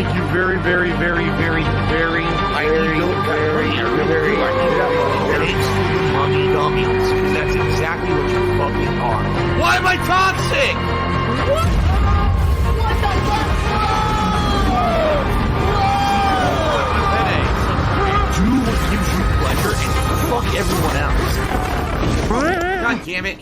Thank you very, very, very, very, very, very. Thanks to the mummy dummies, because that's exactly what you fucking are. Why am I toxic? What the fuck? Do what gives you pleasure and fuck everyone else. God damn it.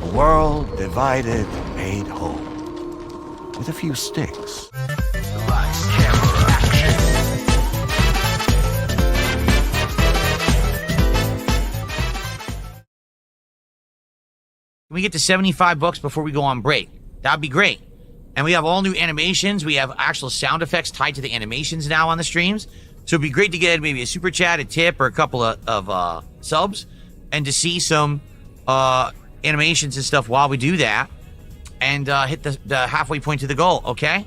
A world divided, made whole. With a few sticks. Lights, camera, action. Can we get to 75 bucks before we go on break? That'd be great. And we have all new animations. We have actual sound effects tied to the animations now on the streams. So it'd be great to get maybe a super chat, a tip, or a couple of subs, and to see some animations and stuff while we do that, and hit the halfway point to the goal, okay?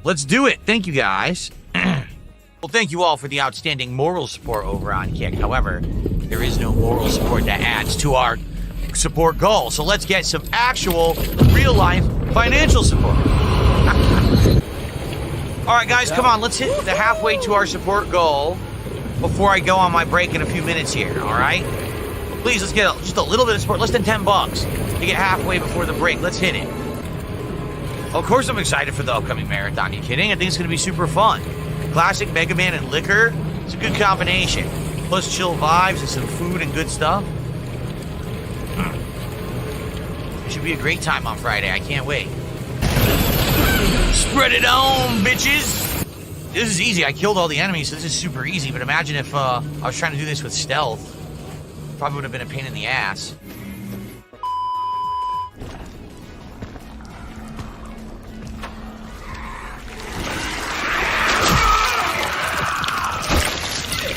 Let's do it. Thank you, guys. Well, thank you all for the outstanding moral support over on Kick. However, there is no moral support that adds to our support goal. So let's get some actual, real-life financial support. All right, guys, come on. Let's hit the halfway to our support goal before I go on my break in a few minutes here, all right? Please, let's get just a little bit of support, less than 10 bucks to get halfway before the break. Let's hit it. Of course I'm excited for the upcoming marathon. You kidding? I think it's going to be super fun. Classic Mega Man and liquor. It's a good combination. Plus chill vibes and some food and good stuff. It should be a great time on Friday. I can't wait. Spread it on, bitches! This is easy. I killed all the enemies, so this is super easy. But imagine if I was trying to do this with stealth. Probably would have been a pain in the ass.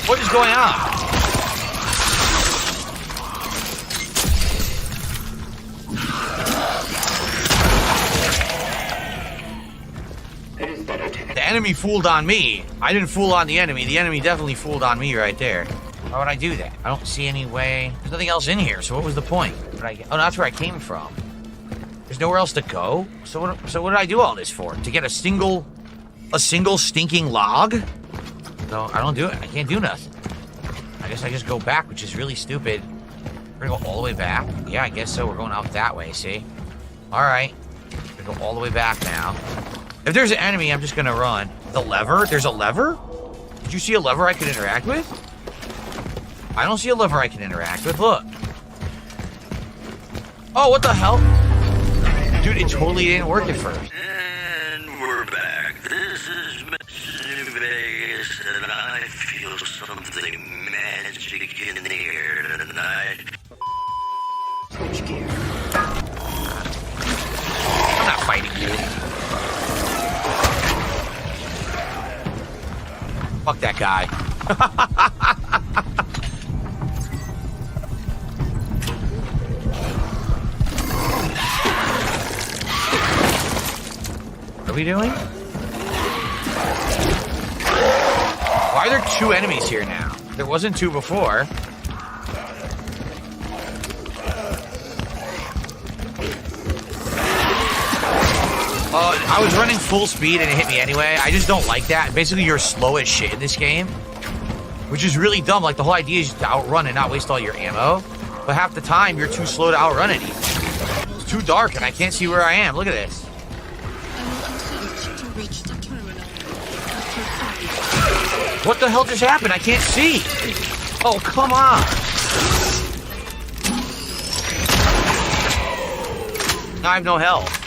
What is going on? The enemy fooled on me. I didn't fool on the enemy. The enemy definitely fooled on me right there. Why would I do that? I don't see any way. There's nothing else in here, so what was the point? Oh, no, that's where I came from. There's nowhere else to go? So what did I do all this for? To get a single stinking log? No, I don't do it. I can't do nothing. I guess I just go back, which is really stupid. We're gonna go all the way back? Yeah, I guess so. We're going out that way, see? Alright. We're gonna go all the way back now. If there's an enemy, I'm just gonna run. The lever? There's a lever? Did you see a lever I could interact with? I don't see a lever I can interact with. Look. Oh, what the hell? Dude, it totally didn't work at first. And we're back. This is Vegas, and I feel something magic in the air tonight. Switch gear. I'm not fighting you. Fuck that guy. What are we doing? Why are there two enemies here now? There wasn't two before. I was running full speed and it hit me anyway. I just don't like that. Basically, you're slow as shit in this game, which is really dumb. Like, the whole idea is to outrun and not waste all your ammo. But half the time, you're too slow to outrun anything. It's too dark and I can't see where I am. Look at this. What the hell just happened? I can't see. Oh, come on. Now I have no health.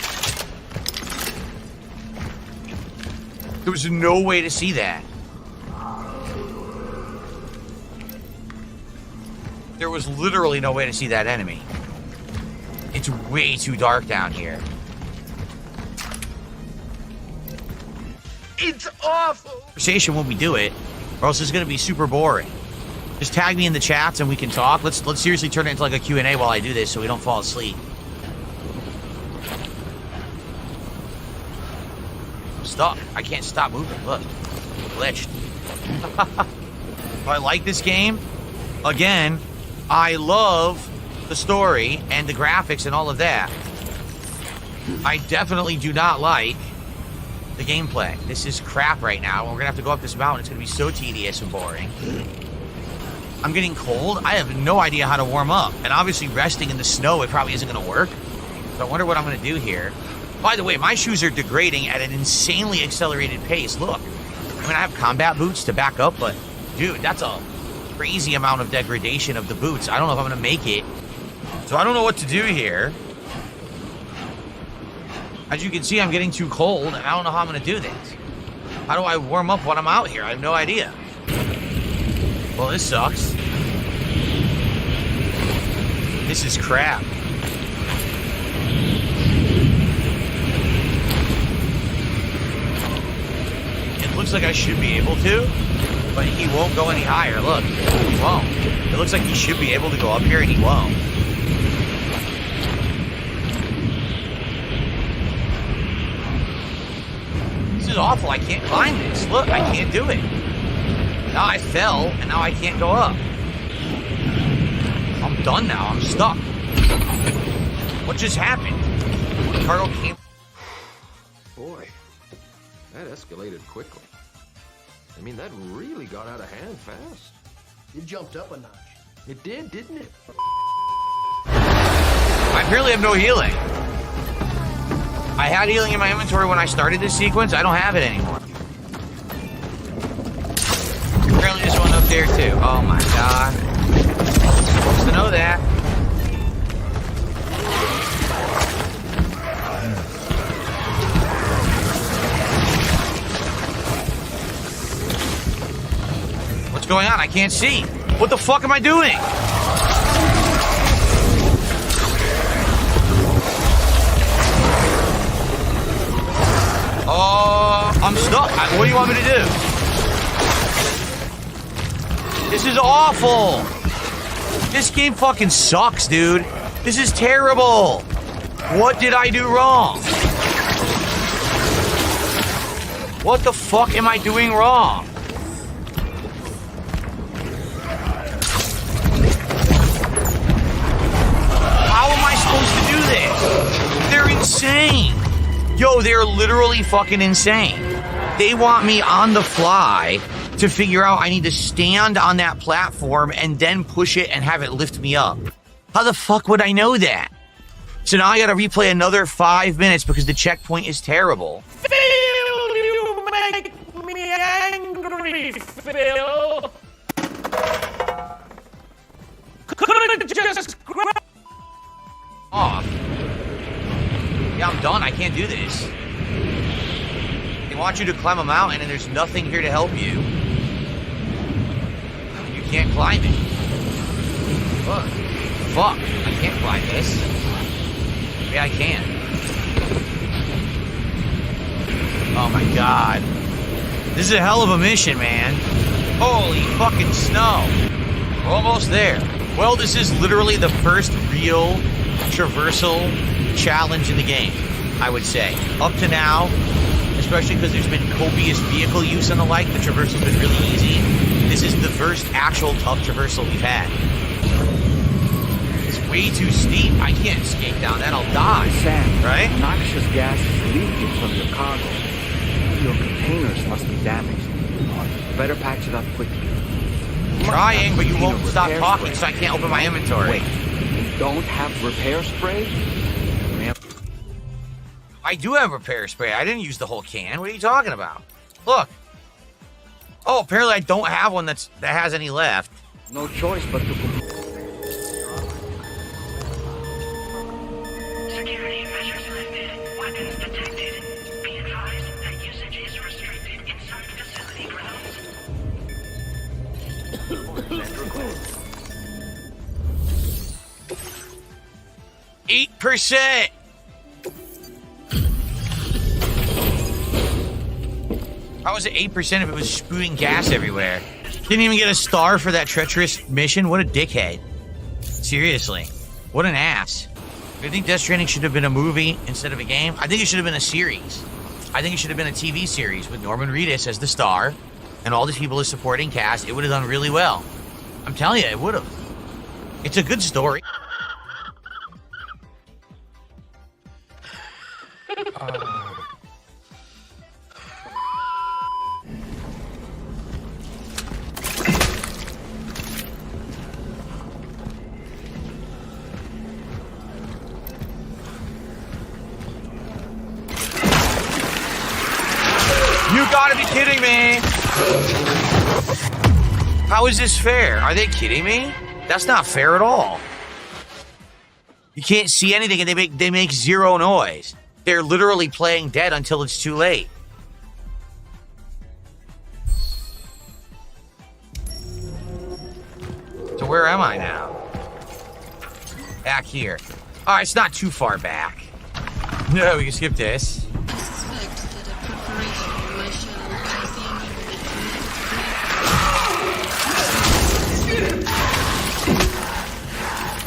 There was no way to see that. There was literally no way to see that enemy. It's way too dark down here. It's awful. Conversation when we do it, or else it's gonna be super boring. Just tag me in the chats and we can talk. Let's seriously turn it into like a Q&A while I do this so we don't fall asleep. Stuck. I can't stop moving. Look. Glitched. Do I like this game? Again, I love the story and the graphics and all of that. I definitely do not like the gameplay. This is crap right now. We're gonna have to go up this mountain. It's gonna be so tedious and boring. I'm getting cold. I have no idea how to warm up. And obviously resting in the snow, it probably isn't gonna work. So I wonder what I'm gonna do here. By the way, my shoes are degrading at an insanely accelerated pace. Look, I mean, I have combat boots to back up, but dude, that's a crazy amount of degradation of the boots. I don't know if I'm gonna make it. So I don't know what to do here. As you can see, I'm getting too cold, and I don't know how I'm gonna do this. How do I warm up when I'm out here? I have no idea. Well, this sucks. This is crap. It looks like I should be able to, but he won't go any higher. Look, he won't. It looks like he should be able to go up here, and he won't. This is awful. I can't climb this. Look, I can't do it. Now I fell, and now I can't go up. I'm done now. I'm stuck. What just happened? Cargo came... Boy, that escalated quickly. I mean, that really got out of hand fast. It jumped up a notch. It did, didn't it? I apparently have no healing. I had healing in my inventory when I started this sequence. I don't have it anymore. Apparently there's one up there too. Oh my god. I'm supposed to know that. What's going on? I can't see. What the fuck am I doing? I'm stuck. What do you want me to do? This is awful. This game fucking sucks, dude. This is terrible. What did I do wrong? What the fuck am I doing wrong? How am I supposed to do this? They're insane. Yo, they're literally fucking insane. They want me on the fly to figure out I need to stand on that platform and then push it and have it lift me up. How the fuck would I know that? So now I gotta replay another 5 minutes because the checkpoint is terrible. You make me angry, Phil. Couldn't just grab Off. Yeah, I'm done. I can't do this. They want you to climb a mountain and there's nothing here to help you. You can't climb it. Look. Fuck. I can't climb this. Yeah, I can. Oh my god. This is a hell of a mission, man. Holy fucking snow. We're almost there. Well, this is literally the first real traversal challenge in the game, I would say. Up to now, especially because there's been copious vehicle use and the like, the traversal's been really easy. This is the first actual tough traversal we've had. It's way too steep. I can't escape down that. I'll die. Sand, right? Noxious gas is leaking from your cargo. Your containers must be damaged. Better patch it up quickly. Trying, but you won't stop talking, so I can't open my inventory. Wait, you don't have repair spray? I do have repair spray. I didn't use the whole can. What are you talking about? Look. Oh, apparently I don't have one that has any left. No choice but to... Security measures lifted. Weapons detected. Be advised that usage is restricted inside facility grounds. 8%. How was it 8% if it was spewing gas everywhere? Didn't even get a star for that treacherous mission? What a dickhead. Seriously. What an ass. I think Death Stranding should have been a movie instead of a game. I think it should have been a series. I think it should have been a TV series with Norman Reedus as the star and all these people as supporting cast. It would have done really well. I'm telling you, it would have. It's a good story. You gotta be kidding me! How is this fair? Are they kidding me? That's not fair at all. You can't see anything and they make zero noise. They're literally playing dead until it's too late. So where am I now? Back here. Alright, it's not too far back. No, we can skip this.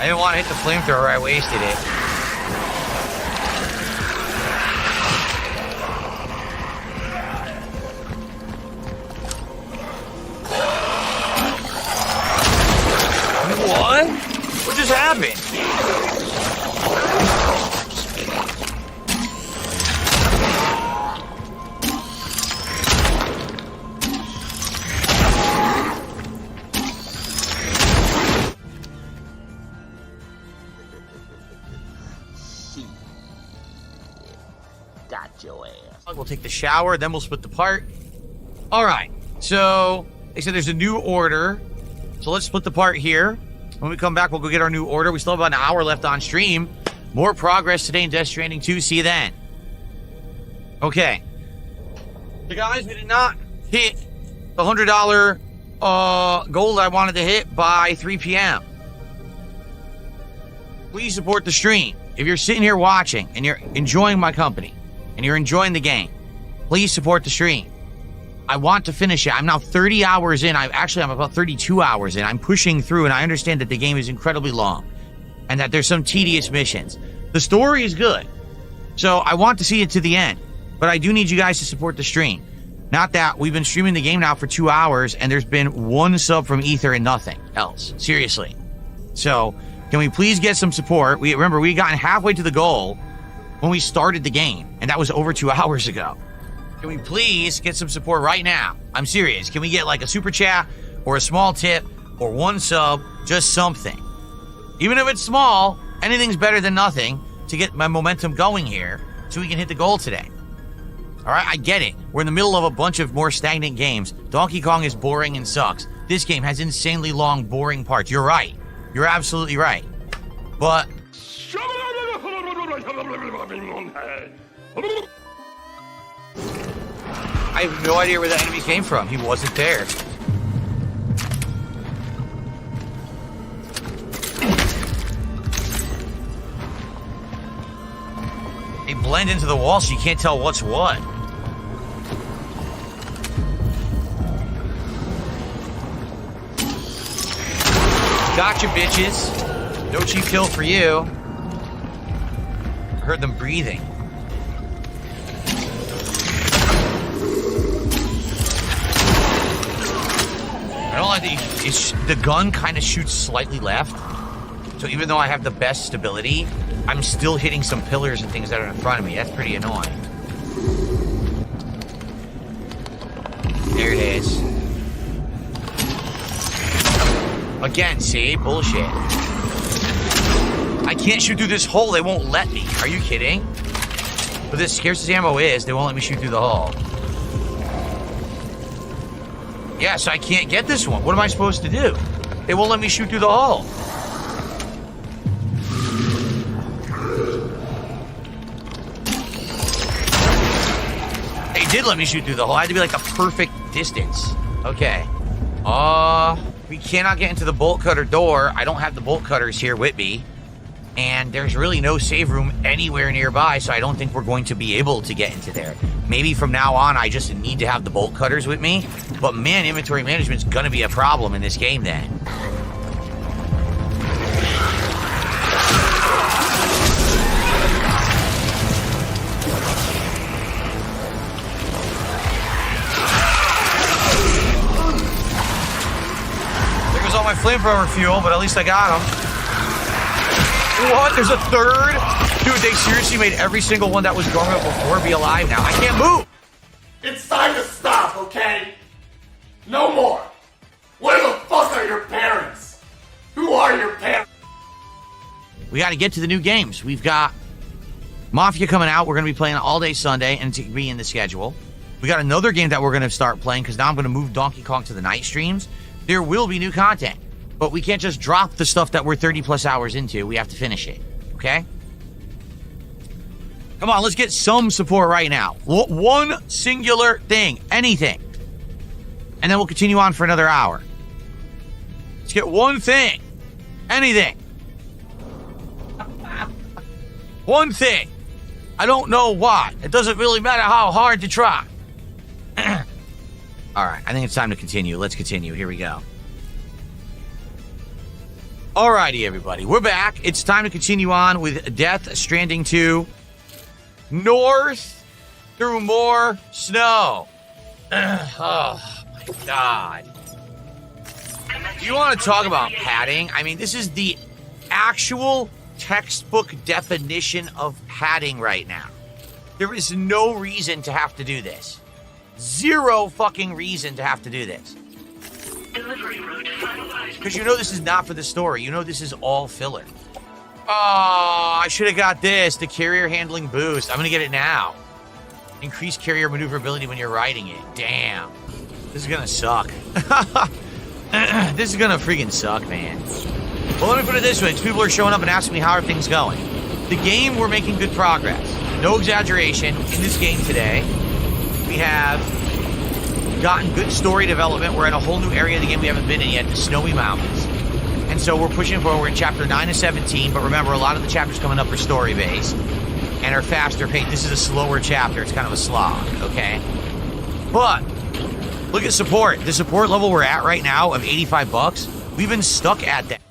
I didn't want to hit the flamethrower, I wasted it. What? What just happened? Got your ass. We'll take the shower, then we'll split the part. All right. So they said there's a new order. So let's split the part here. When we come back, we'll go get our new order. We still have about an hour left on stream. More progress today in Death Stranding 2. See you then. Okay. So guys, we did not hit the $100 goal that I wanted to hit by 3 p.m. Please support the stream. If you're sitting here watching and you're enjoying my company and you're enjoying the game, please support the stream. I want to finish it. I'm now 30 hours in. I'm about 32 hours in. I'm pushing through, and I understand that the game is incredibly long and that there's some tedious missions. The story is good, so I want to see it to the end, but I do need you guys to support the stream. Not that we've been streaming the game now for 2 hours, and there's been one sub from Ether and nothing else. Seriously. So can we please get some support? Remember, we gotten halfway to the goal when we started the game, and that was over 2 hours ago. Can we please get some support right now? I'm serious. Can we get like a super chat or a small tip or one sub? Just something. Even if it's small, anything's better than nothing to get my momentum going here so we can hit the goal today. All right, I get it. We're in the middle of a bunch of more stagnant games. Donkey Kong is boring and sucks. This game has insanely long, boring parts. You're right. You're absolutely right. But I have no idea where the enemy came from. He wasn't there. They blend into the wall so you can't tell what's what. Gotcha, bitches. No cheap kill for you. I heard them breathing. I don't like the gun kind of shoots slightly left. So even though I have the best stability, I'm still hitting some pillars and things that are in front of me. That's pretty annoying. There it is. Again, see? Bullshit. I can't shoot through this hole. They won't let me. Are you kidding? But this scarcity ammo is, they won't let me shoot through the hole. Yeah, so I can't get this one. What am I supposed to do? They won't let me shoot through the hole. They did let me shoot through the hole. I had to be like a perfect distance. Okay. We cannot get into the bolt cutter door. I don't have the bolt cutters here with me. And there's really no save room anywhere nearby, so I don't think we're going to be able to get into there. Maybe from now on, I just need to have the bolt cutters with me. But man, inventory management's gonna be a problem in this game then. There goes all my flamethrower fuel, but at least I got them. What? There's a third? Dude, they seriously made every single one that was dormant before be alive now. I can't move. It's time to stop, okay? No more. Where the fuck are your parents? Who are your parents? We got to get to the new games. We've got Mafia coming out. We're going to be playing all day Sunday and to be in the schedule. We got another game that we're going to start playing because now I'm going to move Donkey Kong to the night streams. There will be new content, but we can't just drop the stuff that we're 30 plus hours into. We have to finish it, okay? Come on, let's get some support right now. One singular thing, anything. And then we'll continue on for another hour. Let's get one thing, anything. One thing. I don't know why. It doesn't really matter how hard to try. All right, I think it's time to continue. Let's continue. Here we go. Alrighty, everybody. We're back. It's time to continue on with Death Stranding 2. North through more snow. Oh, my God. You want to talk about padding? I mean, this is the actual textbook definition of padding right now. There is no reason to have to do this. Zero fucking reason to have to do this. Delivery route finalized. Because you know this is not for the story. You know this is all filler. Oh, I should have got this. The carrier handling boost. I'm going to get it now. Increase carrier maneuverability when you're riding it. Damn. This is going to suck. This is going to freaking suck, man. Well, let me put it this way. People are showing up and asking me how are things going. The game, we're making good progress. No exaggeration. In this game today, we have gotten good story development. We're in a whole new area of the game we haven't been in yet, the Snowy Mountains. And so we're pushing forward. We're in chapter 9 and 17, but remember, a lot of the chapters coming up are story-based and are faster paced. This is a slower chapter. It's kind of a slog, okay? But look at support. The support level we're at right now of $85, we've been stuck at that.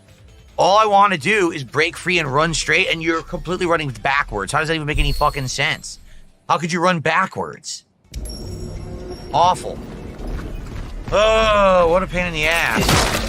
All I want to do is break free and run straight, and you're completely running backwards. How does that even make any fucking sense? How could you run backwards? Awful. Oh, what a pain in the ass.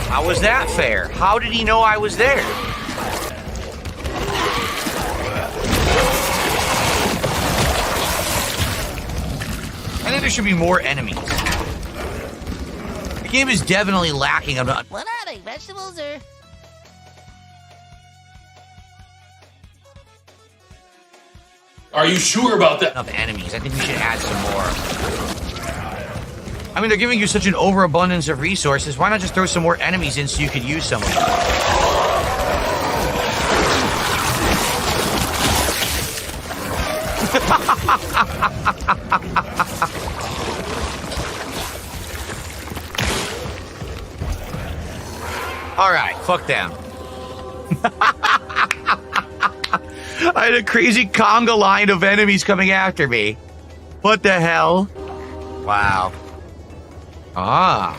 How was that fair? How did he know I was there? I think there should be more enemies. The game is definitely lacking. What are they, vegetables or? Are you sure about that? Of enemies. I think we should add some more. I mean, they're giving you such an overabundance of resources. Why not just throw some more enemies in so you could use some of them? All right, fuck them. I had a crazy conga line of enemies coming after me. What the hell? Wow. Ah.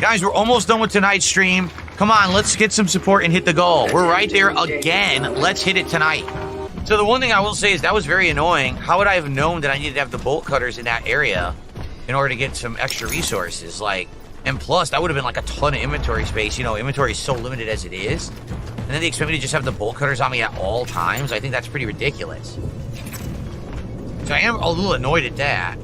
Guys, we're almost done with tonight's stream. Come on, let's get some support and hit the goal. We're right there again. Let's hit it tonight. So the one thing I will say is that was very annoying. How would I have known that I needed to have the bolt cutters in that area in order to get some extra resources? Like, and plus, that would have been like a ton of inventory space. You know, inventory is so limited as it is. And then they expect me to just have the bolt cutters on me at all times. I think that's pretty ridiculous. So I am a little annoyed at that.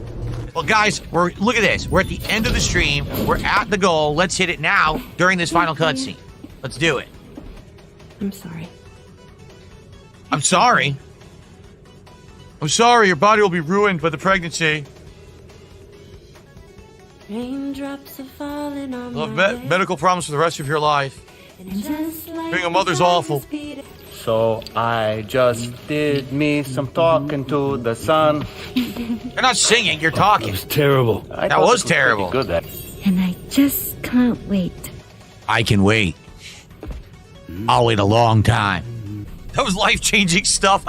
Well, guys, look at this. We're at the end of the stream. We're at the goal. Let's hit it now during this final cutscene. Let's do it. I'm sorry. I'm sorry? I'm sorry. Your body will be ruined by the pregnancy. Raindrops are falling on You'll have medical problems for the rest of your life. Being a mother's awful. So I just did me some talking to the sun. You're not singing, you're talking. That was terrible. That was terrible. Good at. And I just can't wait. I can wait. I'll wait a long time. That was life-changing stuff.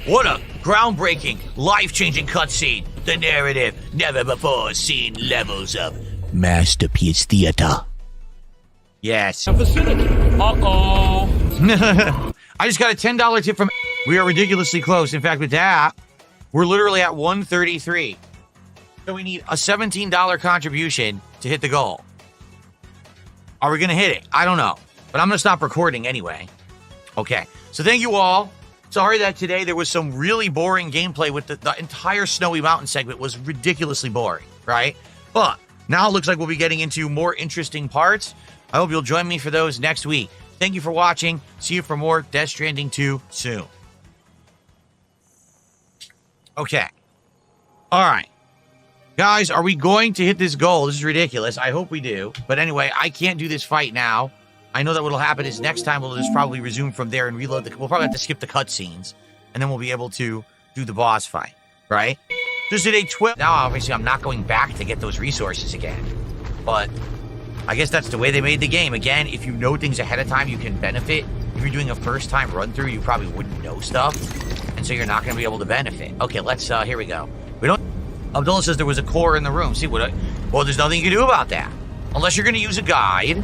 What a groundbreaking, life-changing cutscene. The narrative, never before seen levels of masterpiece theater. Yes. Uh-oh. I just got a $10 tip from... We are ridiculously close. In fact, with that, we're literally at 133. So we need a $17 contribution to hit the goal. Are we going to hit it? I don't know. But I'm going to stop recording anyway. Okay. So thank you all. Sorry that today there was some really boring gameplay with the entire Snowy Mountain segment was ridiculously boring, right? But now it looks like we'll be getting into more interesting parts. I hope you'll join me for those next week. Thank you for watching. See you for more Death Stranding 2 soon. Okay. All right. Guys, are we going to hit this goal? This is ridiculous. I hope we do. But anyway, I can't do this fight now. I know that what'll happen is next time we'll just probably resume from there and reload the... We'll probably have to skip the cutscenes. And then we'll be able to do the boss fight. Right? This is a 12... Now, obviously, I'm not going back to get those resources again. But I guess that's the way they made the game. Again, if you know things ahead of time, you can benefit. If you're doing a first-time run-through, you probably wouldn't know stuff. And so you're not going to be able to benefit. Okay, let's... here we go. We don't... Abdullah says there was a core in the room. See, what? Well, there's nothing you can do about that. Unless you're going to use a guide,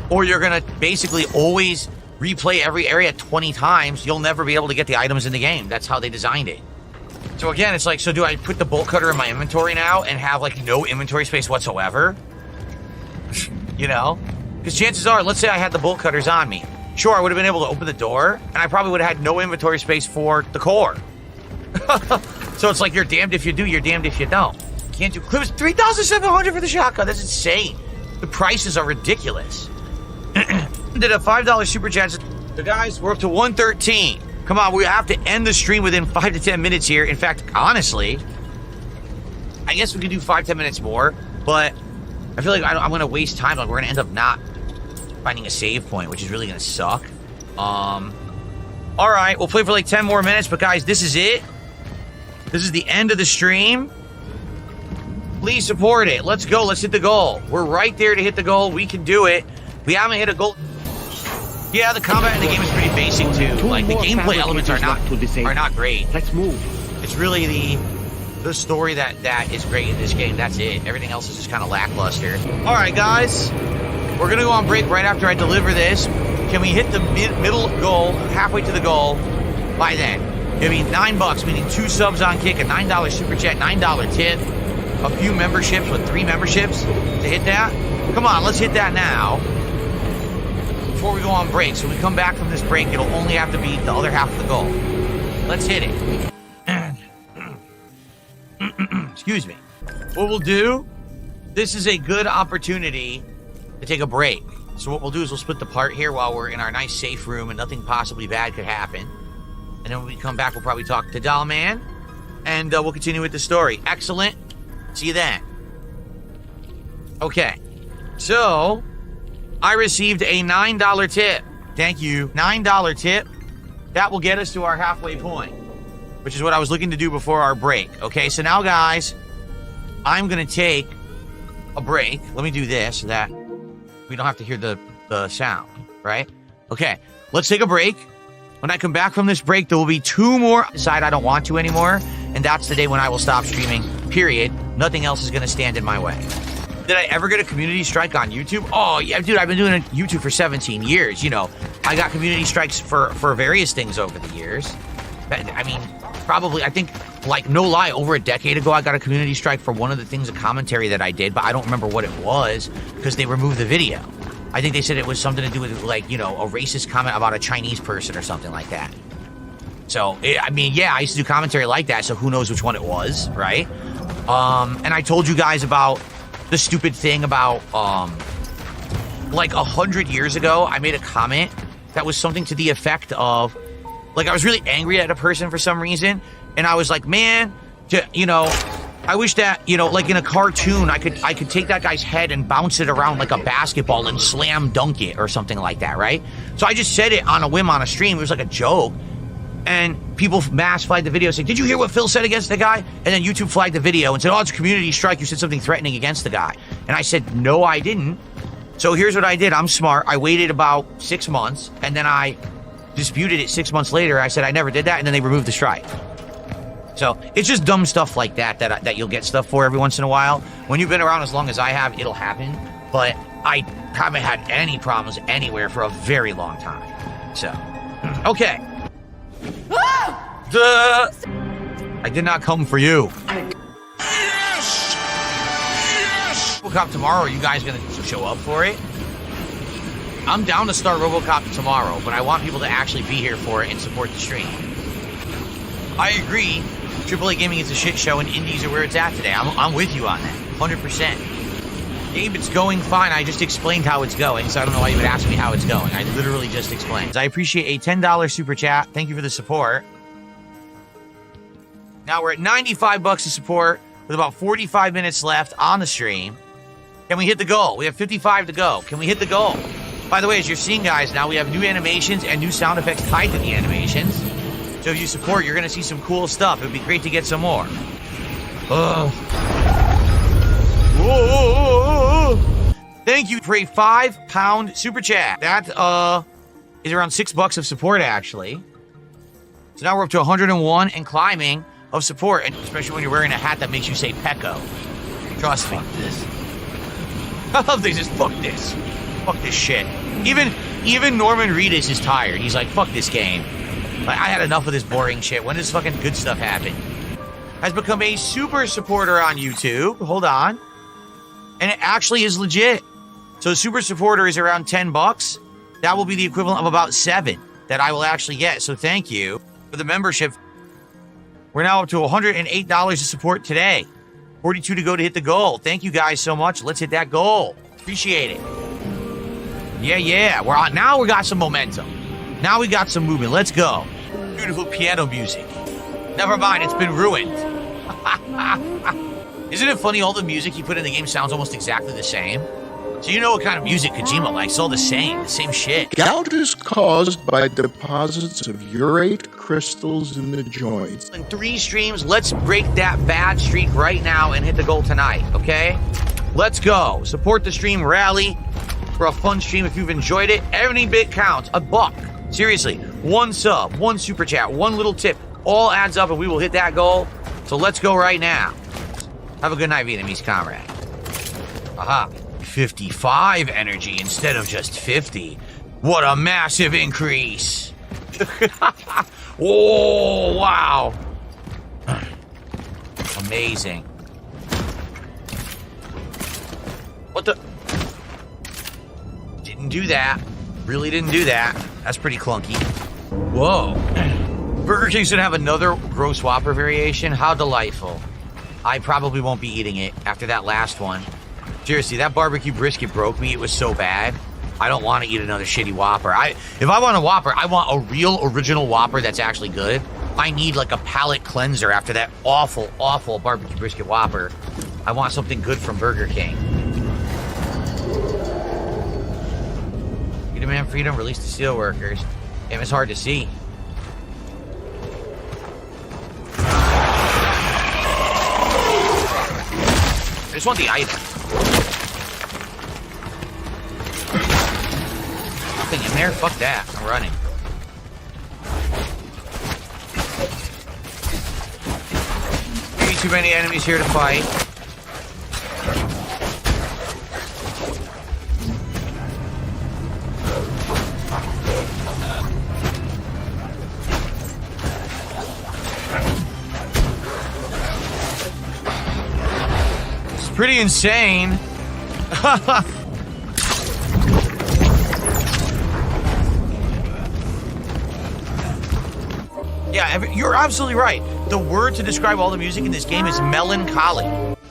or you're going to basically always replay every area 20 times, you'll never be able to get the items in the game. That's how they designed it. So again, it's like, so do I put the bolt cutter in my inventory now and have like no inventory space whatsoever? You know? Because chances are, let's say I had the bolt cutters on me. Sure, I would have been able to open the door, and I probably would have had no inventory space for the core. So it's like you're damned if you do, you're damned if you don't. Can't do... It was $3,700 for the shotgun. That's insane. The prices are ridiculous. Did a $5 super chat. So guys, we're up to 113. Come on, we have to end the stream within 5 to 10 minutes here. In fact, honestly, I guess we could do 5-10 minutes more, but I feel like I'm going to waste time. Like, we're going to end up not finding a save point, which is really going to suck. All right, we'll play for like 10 more minutes, but guys, this is it. This is the end of the stream. Please support it. Let's go. Let's hit the goal. We're right there to hit the goal. We can do it. We haven't hit a goal. Yeah, the combat in the game is pretty basic too. Like, the gameplay elements are not great. Let's move. It's really the story that is great in this game. That's it. Everything else is just kind of lackluster. All right, guys. We're going to go on break right after I deliver this. Can we hit the middle goal, halfway to the goal, by then? It'll be $9, meaning 2 subs on Kick, a $9 super chat, $9 tip, a few memberships with 3 memberships to hit that. Come on, let's hit that now before we go on break. So when we come back from this break, it'll only have to be the other half of the goal. Let's hit it. Excuse me. What we'll do, this is a good opportunity to take a break. So what we'll do is we'll split the part here while we're in our nice safe room and nothing possibly bad could happen. And then when we come back, we'll probably talk to Doll Man, and we'll continue with the story. Excellent. See you then. Okay. So, I received a $9 tip. Thank you. $9 tip. That will get us to our halfway point, which is what I was looking to do before our break. Okay, so now, guys, I'm going to take a break. Let me do this so that we don't have to hear the sound, right? Okay, let's take a break. When I come back from this break, there will be 2 more. Decide I don't want to anymore, and that's the day when I will stop streaming, period. Nothing else is going to stand in my way. Did I ever get a community strike on YouTube? Oh, yeah, dude, I've been doing YouTube for 17 years. You know, I got community strikes for various things over the years. I mean, probably, I think, like, no lie, over a decade ago, I got a community strike for one of the things, a commentary that I did, but I don't remember what it was because they removed the video. I think they said it was something to do with, like, you know, a racist comment about a Chinese person or something like that. So, I mean, yeah, I used to do commentary like that, so who knows which one it was, right? And I told you guys about the stupid thing about, like, 100 years ago, I made a comment that was something to the effect of, like, I was really angry at a person for some reason, and I was like, man, you know, I wish that, you know, like in a cartoon, I could take that guy's head and bounce it around like a basketball and slam dunk it or something like that, right? So I just said it on a whim on a stream. It was like a joke. and people mass flagged the video saying, did you hear what Phil said against the guy? And then YouTube flagged the video and said, oh, it's a community strike. You said something threatening against the guy. And I said, no, I didn't. So here's what I did. I'm smart. I waited about 6 months, and then I disputed it 6 months later. I said I never did that, and then they removed the strike. So it's just dumb stuff like that you'll get stuff for every once in a while. When you've been around as long as I have, it'll happen. But I haven't had any problems anywhere for a very long time. So, okay. I did not come for you. Yes! Yes! RoboCop tomorrow, are you guys going to show up for it? I'm down to start RoboCop tomorrow, but I want people to actually be here for it and support the stream. I agree. AAA Gaming is a shit show and indies are where it's at today. I'm with you on that, 100%. Gabe, it's going fine. I just explained how it's going, so I don't know why you would ask me how it's going. I literally just explained. I appreciate a $10 super chat. Thank you for the support. Now we're at 95 bucks of support with about 45 minutes left on the stream. Can we hit the goal? We have 55 to go. Can we hit the goal? By the way, as you're seeing, guys, now we have new animations and new sound effects tied to the animations. So if you support, you're going to see some cool stuff. It would be great to get some more. Ugh. Whoa. Thank you for a £5 super chat. That is around $6 of support, actually. So now we're up to 101 and climbing of support, and especially when you're wearing a hat that makes you say Pecco. Trust me. Fuck this. I love this. Just fuck this. Fuck this shit. Even Norman Reedus is tired. He's like, fuck this game. Like, I had enough of this boring shit. When does fucking good stuff happen? Has become a super supporter on YouTube. Hold on. And it actually is legit. So super supporter is around $10. That will be the equivalent of about 7 that I will actually get. So thank you for the membership. We're now up to $108 of support today. 42 to go to hit the goal. Thank you guys so much. Let's hit that goal. Appreciate it. Yeah. We're on. Now we got some momentum. Now we got some movement. Let's go. Beautiful piano music. Never mind, it's been ruined. Isn't it funny? All the music you put in the game sounds almost exactly the same. So you know what kind of music Kojima likes. It's all the same shit. Gout is caused by deposits of urate crystals in the joints. In 3 streams, let's break that bad streak right now and hit the goal tonight, okay? Let's go. Support the stream, rally for a fun stream if you've enjoyed it. Every bit counts. $1. Seriously, 1 sub, 1 super chat, 1 little tip, all adds up and we will hit that goal. So let's go right now. Have a good night, Vietnamese comrade. Aha. 55 energy instead of just 50. What a massive increase. Oh, wow. Amazing. What the? Didn't do that. Really didn't do that. That's pretty clunky. Whoa. Burger King should have another gross Whopper variation. How delightful. I probably won't be eating it after that last one. Seriously, that barbecue brisket broke me. It was so bad. I don't want to eat another shitty Whopper. If I want a Whopper, I want a real original Whopper that's actually good. I need like a palate cleanser after that awful, awful barbecue brisket Whopper. I want something good from Burger King. Freedom and freedom, release the steelworkers. Damn, it's hard to see. I just want the item. Nothing in there? Fuck that. I'm running. Maybe too many enemies here to fight. Pretty insane. Yeah, you're absolutely right. The word to describe all the music in this game is melancholy.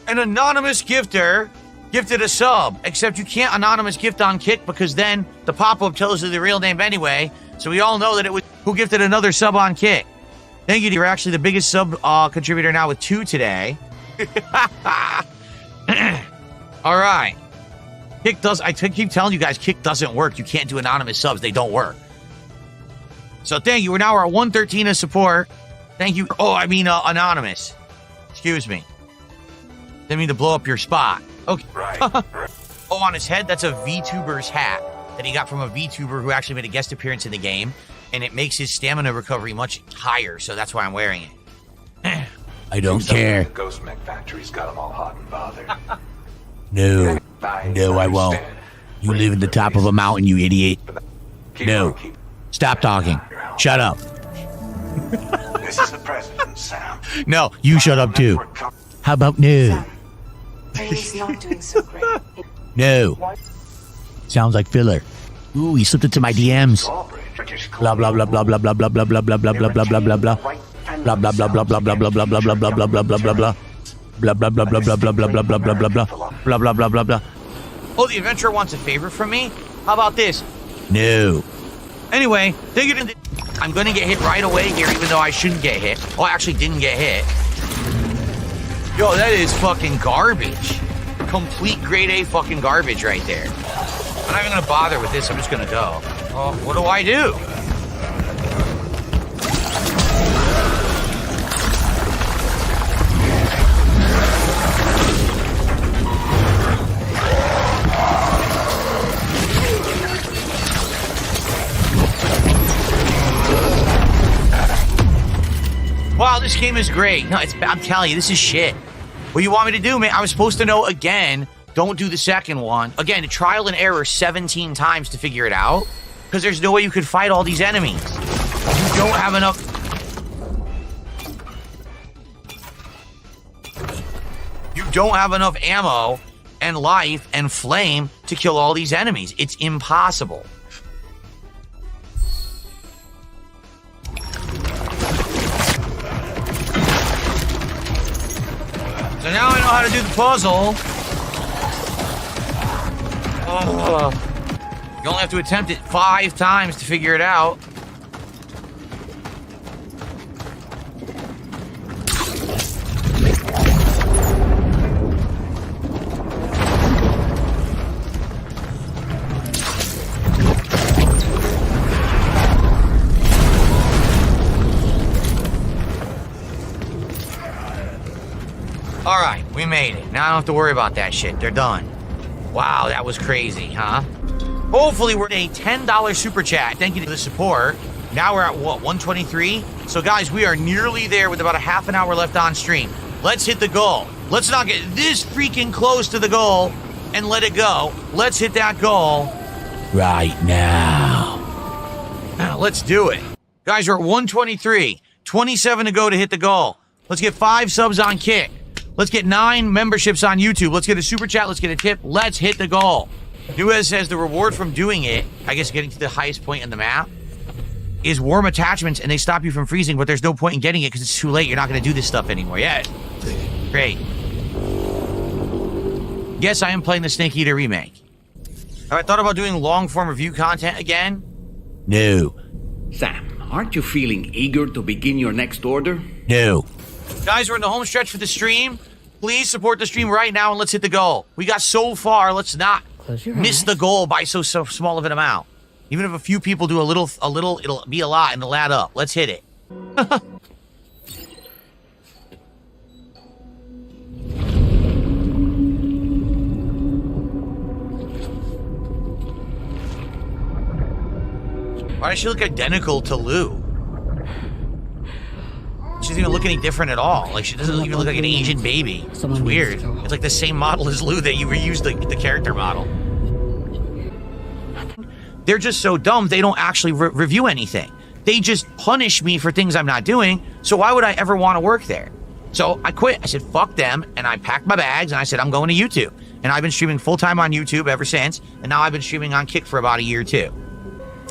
An anonymous gifter gifted a sub, except you can't anonymous gift on Kick because then the pop-up tells you the real name anyway. So we all know that it was who gifted another sub on Kick. Thank you. You're actually the biggest sub contributor now with 2 today. All right. Kick does. I keep telling you guys, Kick doesn't work. You can't do anonymous subs. They don't work. So thank you. We're now at 113 of support. Thank you. Oh, I mean, anonymous. Excuse me. Didn't mean to blow up your spot. Okay. Oh, on his head, that's a VTuber's hat that he got from a VTuber who actually made a guest appearance in the game, and it makes his stamina recovery much higher, so that's why I'm wearing it. I don't care. The Ghost Mech Factory's got them all hot and bothered. No, I won't. You live at the top of a mountain, you idiot. No, stop talking. Shut up. This is the president, Sam. No, you shut up too. How about no? He's not doing so great. No. Sounds like filler. Ooh, he slipped into my DMs. Blah blah blah blah blah blah blah blah blah blah blah blah blah blah blah blah. Blah blah blah blah blah blah blah blah blah blah blah blah blah blah blah blah. Blah blah blah blah blah blah blah blah blah blah blah blah. Blah blah blah blah blah. Oh, the adventurer wants a favor from me? How about this? No. Anyway, I'm gonna get hit right away here, even though I shouldn't get hit. Oh, I actually didn't get hit. Yo, that is fucking garbage. Complete grade A fucking garbage right there. I'm not even gonna bother with this. I'm just gonna go. Oh, what do I do? Wow, this game is great. No, I'm telling you, this is shit. What do you want me to do, man? I was supposed to know again. Don't do the second one. Again, trial and error 17 times to figure it out. Because there's no way you could fight all these enemies. You don't have enough... You don't have enough ammo and life and flame to kill all these enemies. It's impossible. So now I know how to do the puzzle. You only have to attempt it 5 times to figure it out. Alright, we made it. Now I don't have to worry about that shit. They're done. Wow, that was crazy, huh? Hopefully we're in a $10 super chat. Thank you to the support. Now we're at what, 123? So guys, we are nearly there with about a half an hour left on stream. Let's hit the goal. Let's not get this freaking close to the goal and let it go. Let's hit that goal right now. Let's do it. Guys, we're at 123. 27 to go to hit the goal. Let's get 5 subs on Kick. Let's get 9 memberships on YouTube. Let's get a super chat. Let's get a tip. Let's hit the goal. Nuez says the reward from doing it, I guess getting to the highest point in the map, is warm attachments, and they stop you from freezing, but there's no point in getting it because it's too late. You're not going to do this stuff anymore. Yeah. Great. Yes, I am playing the Snake Eater remake. Have I thought about doing long-form review content again? No. Sam, aren't you feeling eager to begin your next order? No. Guys, we're in the home stretch for the stream. Please support the stream right now and let's hit the goal. We got so far, let's not miss the goal by so small of an amount. Even if a few people do a little, it'll be a lot and it'll add up. Let's hit it. Why does she look identical to Lou? She doesn't even look any different at all. Like, she doesn't even look like an Asian baby. It's weird. It's like the same model as Lou that you reused the character model. They're just so dumb, they don't actually review anything. They just punish me for things I'm not doing, so why would I ever want to work there? So I quit. I said, fuck them, and I packed my bags, and I said, I'm going to YouTube. And I've been streaming full-time on YouTube ever since, and now I've been streaming on Kick for about a year, too.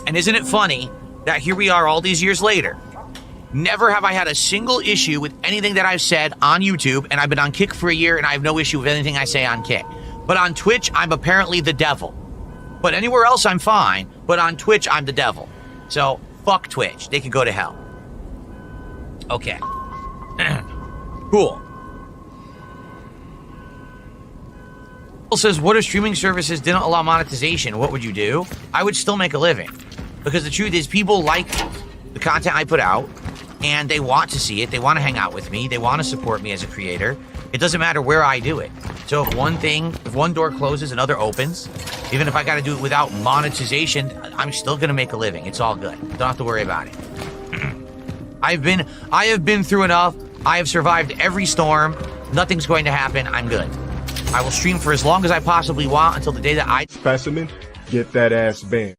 And isn't it funny that here we are all these years later? Never have I had a single issue with anything that I've said on YouTube, and I've been on Kick for a year, and I have no issue with anything I say on Kick. But on Twitch, I'm apparently the devil. But anywhere else, I'm fine. But on Twitch, I'm the devil. So, fuck Twitch. They can go to hell. Okay. Cool. Says, what if streaming services didn't allow monetization? What would you do? I would still make a living. Because the truth is, people like content I put out, and they want to see it. They want to hang out with me. They want to support me as a creator. It doesn't matter where I do it. So if one door closes, another opens. Even if I got to do it without monetization, I'm still going to make a living. It's all good. Don't have to worry about it. I have been through enough. I have survived every storm. Nothing's going to happen. I'm good. I will stream for as long as I possibly want until the day that I... Specimen, get that ass banned.